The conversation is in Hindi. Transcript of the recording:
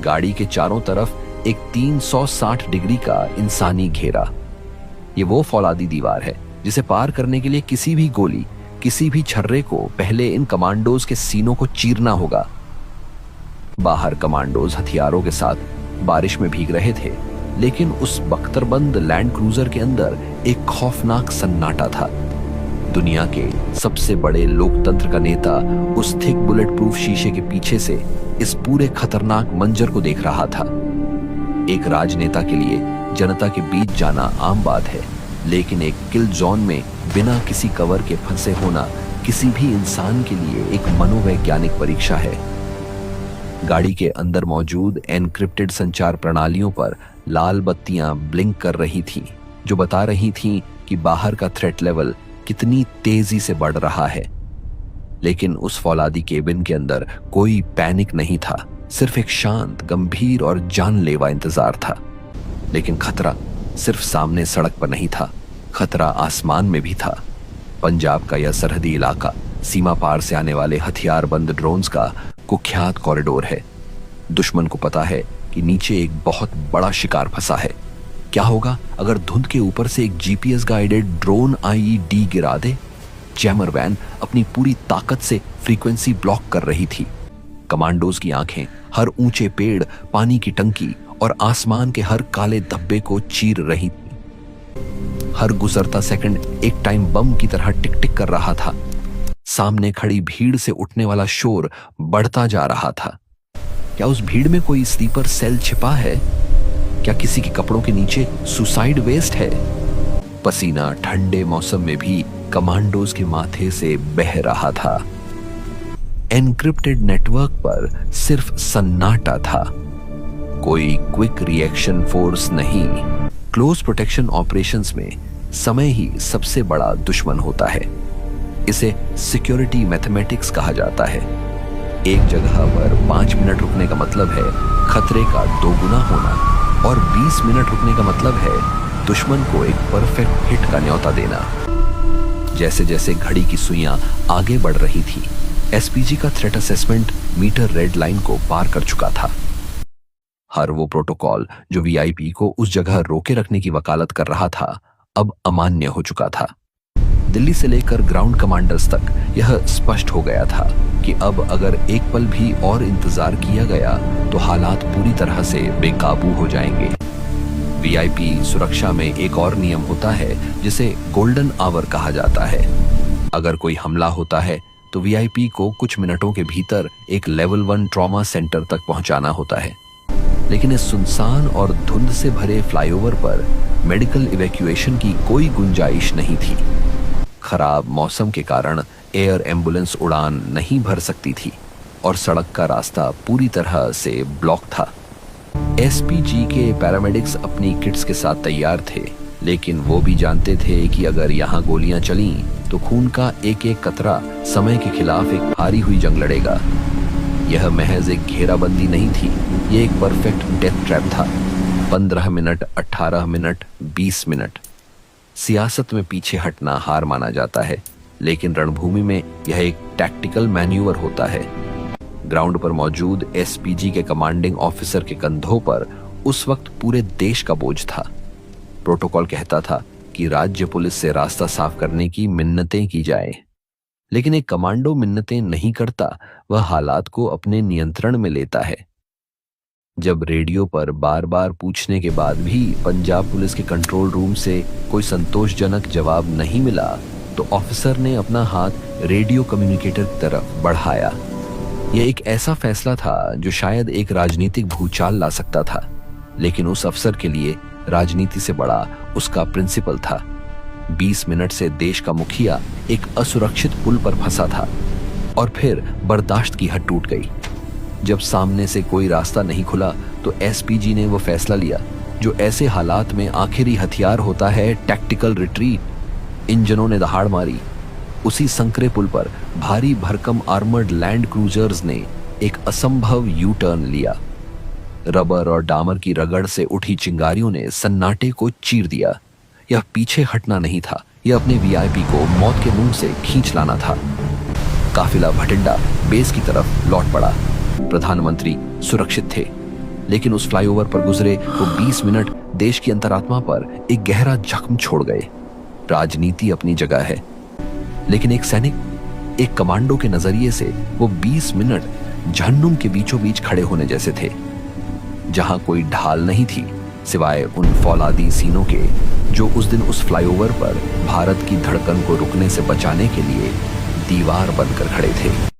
गाड़ी के चारों तरफ एक 360 डिग्री का इंसानी घेरा। ये वो फौलादी दीवार है जिसे पार करने के लिए किसी भी गोली, किसी भी छर्रे को पहले इन कमांडोज के सीनों को चीरना होगा। बाहर कमांडोज हथियारों के साथ बारिश में भीग रहे थे, लेकिन उस बख्तरबंद लैंड क्रूजर के अंदर एक खौफनाक सन्नाटा था। दुनिया के सबसे बड़े लोकतंत्र का नेता उस थिक बुलेट प्रूफ शीशे के पीछे से इस पूरे खतरनाक मंजर को देख रहा था। एक राजनेता के लिए जनता के बीच जाना आम बात है, लेकिन एक किल जोन में बिना किसी कवर के फंसे होना किसी भी इंसान के लिए एक मनोवैज्ञानिक परीक्षा है। गाड़ी के अंदर मौजूद एनक्रिप्टेड संचार प्रणालियों पर लाल बत्तियां ब्लिंक कर रही थीं, जो बता रही थीं कि बाहर का थ्रेट लेवल कितनी तेजी से बढ़ रहा है। लेकिन उस फौलादी केबिन के अंदर कोई पैनिक नहीं था, सिर्फ एक शांत, गंभीर और जानलेवा इंतजार था। लेकिन खतरा सिर्फ सामने सड़क पर नहीं था, खतरा आसमान में भी था। पंजाब का यह सरहदी इलाका सीमा पार से आने वाले हथियारबंद ड्रोन्स का कुख्यात कॉरिडोर है। दुश्मन को पता है कि नीचे एक बहुत बड़ा शिकार फंसा है। क्या होगा अगर धुंध के ऊपर से एक जीपीएस गाइडेड ड्रोन आईईडी गिरा दे? जैमर वैन अपनी पूरी ताकत से फ्रीक्वेंसी ब्लॉक कर रही थी। कमांडोज की आंखें हर ऊंचे पेड़, पानी की टंकी और आसमान के हर काले धब्बे को चीर रही थी। हर गुजरता सेकंड एक टाइम बम की तरह टिक टिक कर रहा था। सामने खड़ी भीड़ से उठने वाला शोर बढ़ता जा रहा था। क्या उस भीड़ में कोई स्लीपर सेल छिपा है? क्या किसी के कपड़ों के नीचे सुसाइड वेस्ट है? पसीना ठंडे मौसम में भी कमांडोज के माथे से बह रहा था। एनक्रिप्टेड नेटवर्क पर सिर्फ सन्नाटा था, कोई क्विक रिएक्शन फोर्स नहीं। क्लोज प्रोटेक्शन ऑपरेशंस में समय ही सबसे बड़ा दुश्मन होता है। इसे सिक्योरिटी मैथमेटिक्स कहा जाता है। एक जगह पर 5 मिनट रुकने का मतलब है खतरे का 2 गुना होना, और 20 मिनट रुकने का मतलब है दुश्मन को एक परफेक्ट हिट का न्योता देना। जैसे जैसे घड़ी की सुइयां आगे बढ़ रही थी, एसपीजी का threat assessment meter red line को पार कर चुका था। हर वो प्रोटोकॉल जो वीआईपी को उस जगह रोके रखने की वकालत कर रहा था, अब अमान्य हो चुका था। दिल्ली से लेकर ग्राउंड कमांडर्स तक यह स्पष्ट हो गया था कि अब अगर एक पल भी और इंतजार किया गया तो हालात पूरी तरह से बेकाबू हो जाएंगे। वीआईपी सुरक्षा में एक और नियम होता है जिसे गोल्डन आवर कहा जाता है। अगर कोई हमला होता है तो वीआईपी को कुछ मिनटों के भीतर एक लेवल 1 ट्रॉमा सेंटर तक पहुंचाना होता है। लेकिन इस सुनसान और धुंध से भरे फ्लाईओवर पर मेडिकल इवैक्यूएशन की कोई गुंजाइश नहीं थी। खराब मौसम के कारण एयर एम्बुलेंस उड़ान नहीं भर सकती थी और सड़क का रास्ता पूरी तरह से ब्लॉक था। एसपीजी के पैरामेडिक्स अपनी किट्स के साथ तैयार थे, लेकिन वो भी जानते थे कि अगर यहाँ गोलियां चलीं तो खून का एक एक कतरा समय के खिलाफ एक हारी हुई जंग लड़ेगा। यह महज एक घेराबंदी नहीं थी, ये एक परफेक्ट डेथ ट्रैप था। 15 मिनट, 18 मिनट, 20 मिनट। सियासत में पीछे हटना हार माना जाता है, लेकिन रणभूमि में यह एक टैक्टिकल मैन्यूवर होता है। ग्राउंड पर मौजूद एसपीजी के कमांडिंग ऑफिसर के कंधों पर उस वक्त पूरे देश का बोझ था। प्रोटोकॉल कहता था कि राज्य पुलिस से रास्ता साफ करने की मिन्नतें की जाए, लेकिन एक कमांडो मिन्नतें नहीं करता, वह हालात को अपने नियंत्रण में लेता है। जब रेडियो पर बार बार पूछने के बाद भी पंजाब पुलिस के कंट्रोल रूम से कोई संतोषजनक जवाब नहीं मिला, तो ऑफिसर ने अपना हाथ रेडियो कम्युनिकेटर की तरफ बढ़ाया। यह एक ऐसा फैसला था जो शायद एक राजनीतिक भूचाल ला सकता था, लेकिन उस अफसर के लिए राजनीति से बड़ा उसका प्रिंसिपल था। 20 मिनट से देश का मुखिया एक असुरक्षित पुल पर फंसा था, और फिर बर्दाश्त की हद टूट गई। जब सामने से कोई रास्ता नहीं खुला तो एसपीजी ने वो फैसला लिया जो ऐसे हालात में आखिरी हथियार होता है, टैक्टिकल रिट्रीट। इंजनों ने दहाड़ मारी। उसी संकरे पुल पर भारी भरकम आर्मर्ड लैंड क्रूजर्स ने एक असंभव यू टर्न लिया। रबर और डामर की रगड़ से उठी चिंगारियों ने सन्नाटे को चीर दिया। यह पीछे हटना नहीं था, यह अपने वीआईपी को मौत के मुंह से खींच लाना था। काफिला भटिंडा बेस की तरफ लौट पड़ा। प्रधानमंत्री सुरक्षित थे, लेकिन उस फ्लाईओवर पर गुजरे वो 20 मिनट देश की अंतरात्मा पर एक गहरा जख्म छोड़ गए। राजनीति अपनी जगह है, लेकिन एक सैनिक, एक कमांडो के नजरिए से वो 20 मिनट जहन्नुम के बीचों बीच खड़े होने जैसे थे, जहां कोई ढाल नहीं थी सिवाय उन फौलादी सीनों के जो उस दिन उस फ्लाईओवर पर भारत की धड़कन को रुकने से बचाने के लिए दीवार बनकर खड़े थे।